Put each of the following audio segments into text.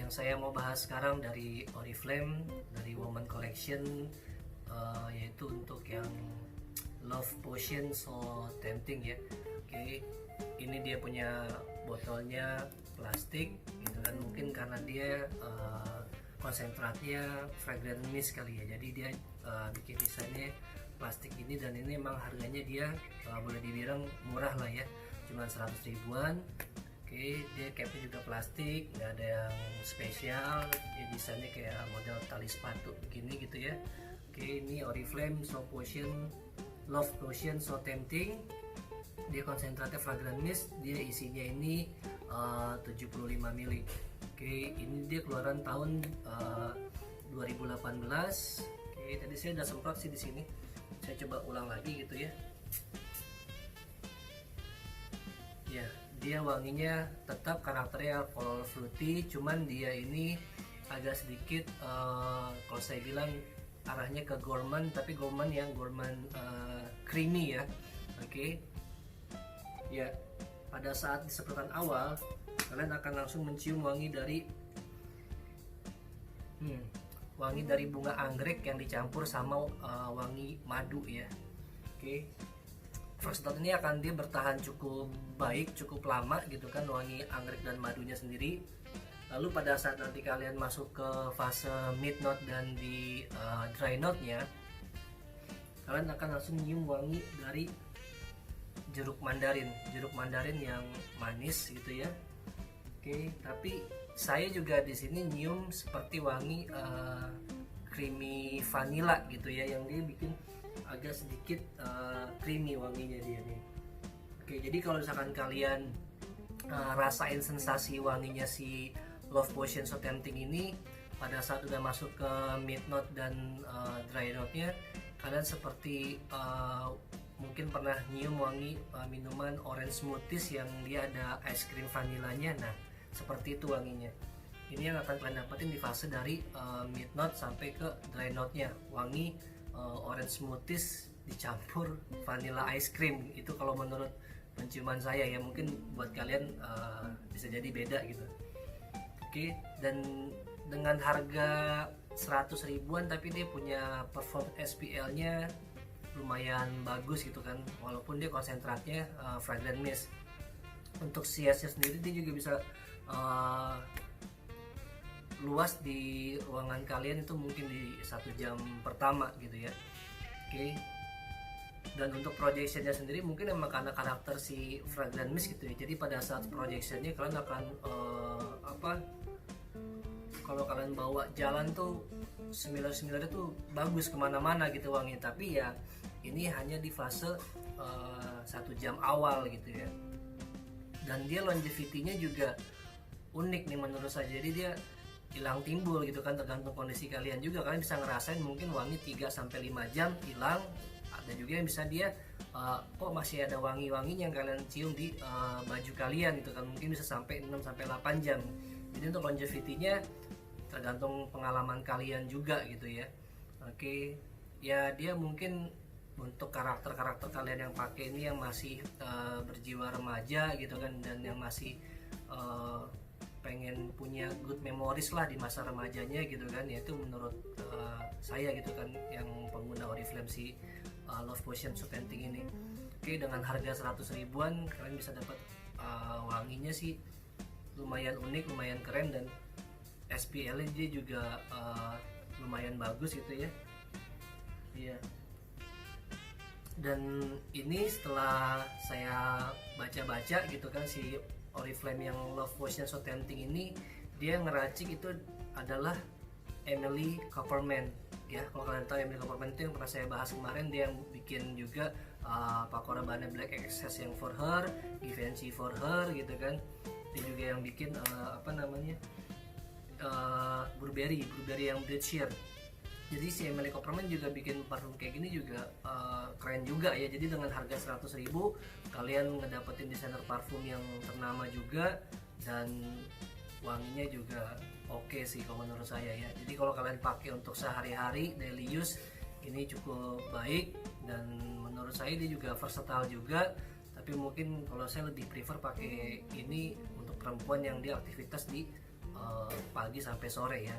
Yang saya mau bahas sekarang dari Oriflame, dari Woman Collection, yaitu untuk yang Love Potion So Tempting ya. Oke, ini dia punya botolnya plastik gitu kan, mungkin karena dia konsentratnya fragrant mist kali ya, jadi dia bikin desainnya plastik ini, dan ini emang harganya dia boleh dibilang murah lah ya, cuma 100 ribuan. Oke, dia capnya juga plastik, nggak ada yang spesial, dia desainnya kayak model tali sepatu begini gitu ya. Oke, ini Oriflame Love Potion So Tempting. Dia konsentratnya fragrant mist, dia isinya ini 75 ml. Oke, ini dia keluaran tahun 2018. Oke, tadi saya udah semprot sih di sini. Saya coba ulang lagi gitu ya. Ya, dia wanginya tetap karakternya alcohol fruity, cuman dia ini agak sedikit kalau saya bilang arahnya ke gourmand, tapi gourmand yang gourmand creamy ya. Oke. Ya, pada saat disemprotan awal kalian akan langsung mencium wangi dari bunga anggrek yang dicampur sama wangi madu ya. Oke. First note ini akan dia bertahan cukup baik, cukup lama gitu kan, wangi anggrek dan madunya sendiri. Lalu pada saat nanti kalian masuk ke fase mid note dan di dry note nya, kalian akan langsung nyium wangi dari jeruk mandarin yang manis gitu ya. Oke, tapi saya juga di sini nyium seperti wangi creamy vanilla gitu ya, yang dia bikin agak sedikit creamy wanginya dia nih. Oke, jadi kalau misalkan kalian rasain sensasi wanginya si Love Potion So Tempting ini pada saat udah masuk ke mid note dan dry note nya, kalian seperti mungkin pernah nyium wangi minuman orange smoothies yang dia ada es krim vanilanya. Nah, seperti itu wanginya. Ini yang akan kalian dapetin di fase dari mid note sampai ke dry note nya, wangi orange smoothies dicampur vanilla ice cream. Itu kalau menurut penciuman saya ya, mungkin buat kalian bisa jadi beda gitu. Oke, dan dengan harga 100 ribuan tapi dia punya perform SPL nya lumayan bagus gitu kan, walaupun dia konsentratnya fragrant mist. Untuk siasnya sendiri dia juga bisa luas di ruangan kalian itu mungkin di 1 jam pertama gitu ya. Oke, dan untuk projectionnya sendiri mungkin emang karena karakter si fragrant mist gitu ya, jadi pada saat projectionnya kalian akan kalau kalian bawa jalan tuh similar tuh bagus kemana-mana gitu wangi. Tapi ya ini hanya di fase 1 jam awal gitu ya, dan dia longevity-nya juga unik nih menurut saya. Jadi dia hilang timbul gitu kan, tergantung kondisi kalian juga. Kalian bisa ngerasain mungkin wangi 3-5 jam hilang, ada juga yang bisa dia kok masih ada wangi-wanginya yang kalian cium di baju kalian gitu kan, mungkin bisa sampai 6-8 jam. Jadi untuk longevity-nya tergantung pengalaman kalian juga gitu ya. Oke, ya dia mungkin untuk karakter kalian yang pakai ini yang masih berjiwa remaja gitu kan, dan yang masih pengen punya good memories lah di masa remajanya gitu kan, yaitu menurut saya gitu kan, yang pengguna Oriflame si Love Potion So Tempting ini. Oke, dengan harga 100 ribuan kalian bisa dapat wanginya sih lumayan unik, lumayan keren, dan SPL-nya dia juga lumayan bagus gitu ya. Iya. Dan ini setelah saya baca-baca gitu kan, si Oriflame yang Love Potion So Tempting ini dia ngeracik itu adalah Emily Copperman ya. Kalau kalian tahu Emily Copperman itu yang pernah saya bahas kemarin, dia yang bikin juga Pacorabana Black Excess yang For Her, Givenchy For Her gitu kan. Dia juga yang bikin Burberry yang Dead Sheer. Jadi si Emily Copperman juga bikin parfum kayak gini juga keren juga ya. Jadi dengan harga 100 ribu kalian ngedapetin desainer parfum yang ternama juga, dan wanginya juga oke sih kalau menurut saya ya. Jadi kalau kalian pakai untuk sehari-hari daily use ini cukup baik, dan menurut saya dia juga versatile juga. Tapi mungkin kalau saya lebih prefer pakai ini untuk perempuan yang dia aktivitas di pagi sampai sore ya.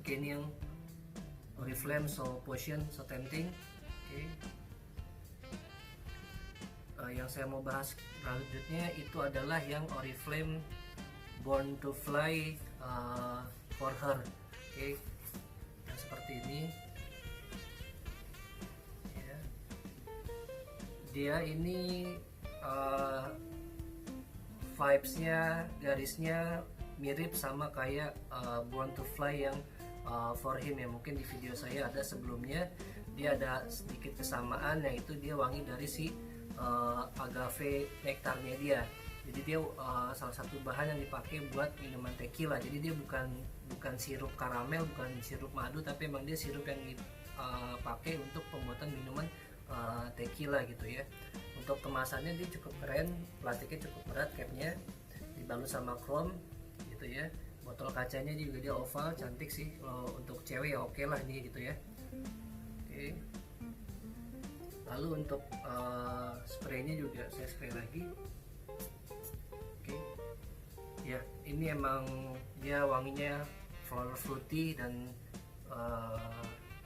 Oke, ini yang Oriflame So Potion So Tempting. Oke. Yang saya mau bahas selanjutnya itu adalah yang Oriflame Born to Fly for Her. Oke. Nah, seperti ini. Ya. Dia ini vibesnya, garisnya mirip sama kayak Born to Fly yang For Him ya. Mungkin di video saya ada sebelumnya, dia ada sedikit kesamaan, yaitu dia wangi dari si agave nektarnya dia. Jadi dia salah satu bahan yang dipakai buat minuman tequila. Jadi dia bukan sirup karamel, bukan sirup madu, tapi emang dia sirup yang dipakai untuk pembuatan minuman tequila gitu ya. Untuk kemasannya dia cukup keren, plastiknya cukup berat, capnya dibalut sama chrome gitu ya. Botol kacanya juga dia oval, cantik sih. Kalau untuk cewek ya oke lah ini gitu ya. Oke. Lalu untuk spraynya juga saya spray lagi. Oke. Ya, ini emang dia wanginya flower fruity dan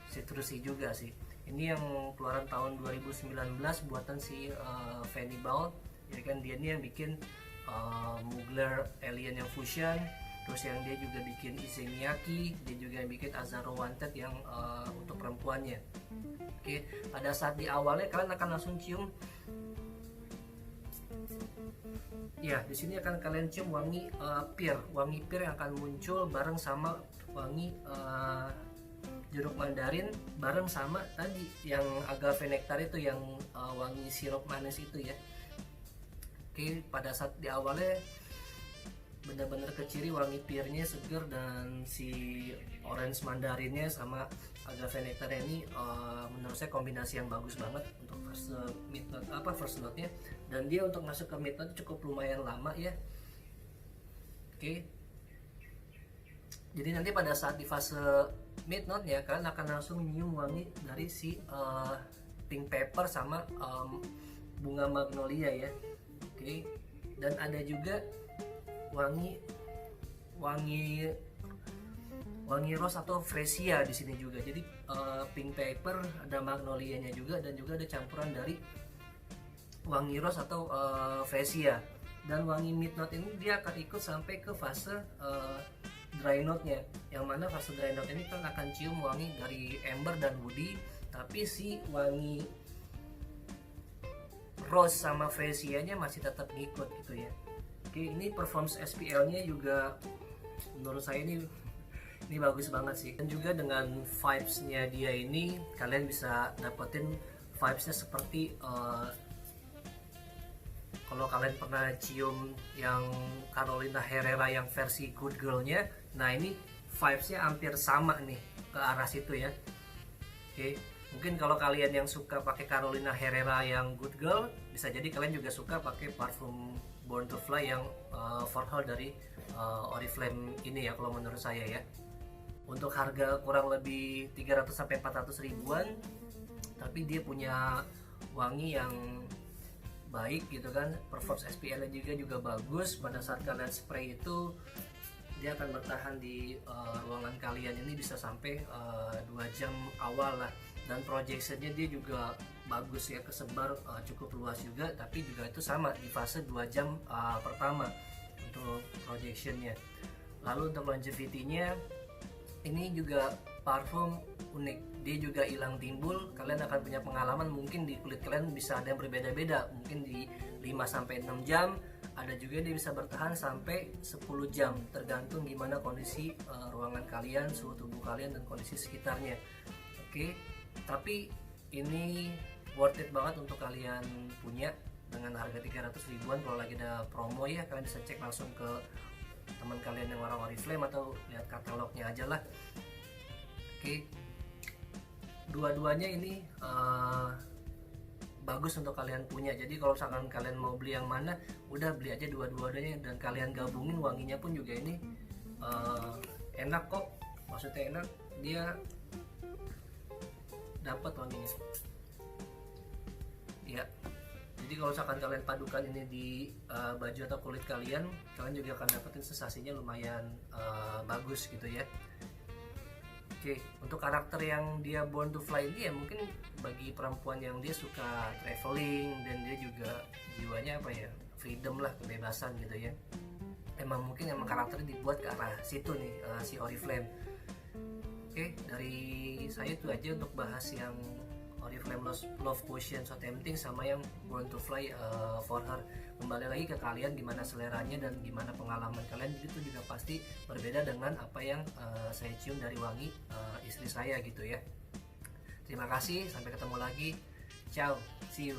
citrusy juga sih. Ini yang keluaran tahun 2019 buatan si Fanny Ball. Ya kan, dia ini yang bikin Mugler Alien yang fusion. Terus yang dia juga bikin Issey Miyake, dia juga yang bikin Azaro Wanted yang untuk perempuannya. Oke, pada saat di awalnya kalian akan langsung cium. Ya, di sini akan kalian cium wangi wangi pear yang akan muncul bareng sama wangi jeruk mandarin, bareng sama tadi yang agave nektar itu yang wangi sirup manis itu ya. Oke, pada saat di awalnya benar-benar keciri wangi pearnya seger, dan si orange mandarinnya sama agave nektarnya ini menurut saya kombinasi yang bagus banget untuk first note-nya, dan dia untuk masuk ke mid note cukup lumayan lama ya. Oke. Jadi nanti pada saat di fase mid note ya, kalian akan langsung nyium wangi dari si pink pepper sama bunga magnolia ya. Oke. Dan ada juga wangi rose atau fresia di sini juga. Jadi pink pepper, ada magnolianya juga, dan juga ada campuran dari wangi rose atau fresia. Dan wangi mid note ini dia akan ikut sampai ke fase dry note-nya. Yang mana fase dry note ini kan akan cium wangi dari amber dan woody, tapi si wangi rose sama fresianya masih tetap ngikut gitu ya. Oke, ini performance SPL-nya juga menurut saya ini bagus banget sih. Dan juga dengan vibes-nya dia ini, kalian bisa dapetin vibes-nya seperti kalau kalian pernah cium yang Carolina Herrera yang versi Good Girl-nya, nah ini vibes-nya hampir sama nih ke arah situ ya. Oke, mungkin kalau kalian yang suka pakai Carolina Herrera yang Good Girl, bisa jadi kalian juga suka pakai parfum Born to Fly yang For Her dari Oriflame ini ya, kalau menurut saya ya. Untuk harga kurang lebih 300-400 ribuan, tapi dia punya wangi yang baik gitu kan. Performance SPL juga bagus. Pada saat kalian spray itu dia akan bertahan di ruangan kalian ini bisa sampai 2 jam awal lah. Dan projectionnya dia juga bagus ya, kesebar cukup luas juga, tapi juga itu sama di fase 2 jam pertama untuk projectionnya. Lalu untuk longevity-nya, ini juga parfum unik, dia juga hilang timbul. Kalian akan punya pengalaman mungkin di kulit kalian bisa ada yang berbeda-beda, mungkin di 5-6 jam, ada juga dia bisa bertahan sampai 10 jam, tergantung gimana kondisi ruangan kalian, suhu tubuh kalian, dan kondisi sekitarnya. Oke, tapi ini worth it banget untuk kalian punya dengan harga 300 ribuan. Kalau lagi ada promo ya, kalian bisa cek langsung ke teman kalian yang orang Oriflame atau lihat katalognya aja lah. Oke, dua-duanya ini bagus untuk kalian punya. Jadi kalau misalkan kalian mau beli yang mana, udah beli aja dua-duanya, dan kalian gabungin wanginya pun juga ini enak kok. Maksudnya enak, dia dapat wanginya ya. Jadi Jadi kalau misalkan kalian padukan ini di baju atau kulit kalian juga akan dapetin sensasinya lumayan bagus gitu ya. Oke, untuk karakter yang dia Born to Fly ini ya mungkin bagi perempuan yang dia suka traveling dan dia juga jiwanya apa ya, freedom lah, kebebasan gitu ya. Emang karakternya dibuat ke arah situ nih, si Oriflame. Oke, dari saya itu aja untuk bahas yang Oriflame Love Potion So Tempting sama yang Born to Fly for Her. Kembali lagi ke kalian gimana seleranya dan gimana pengalaman kalian, itu juga pasti berbeda dengan apa yang saya cium dari wangi istri saya gitu ya. Terima kasih, sampai ketemu lagi. Ciao, see you.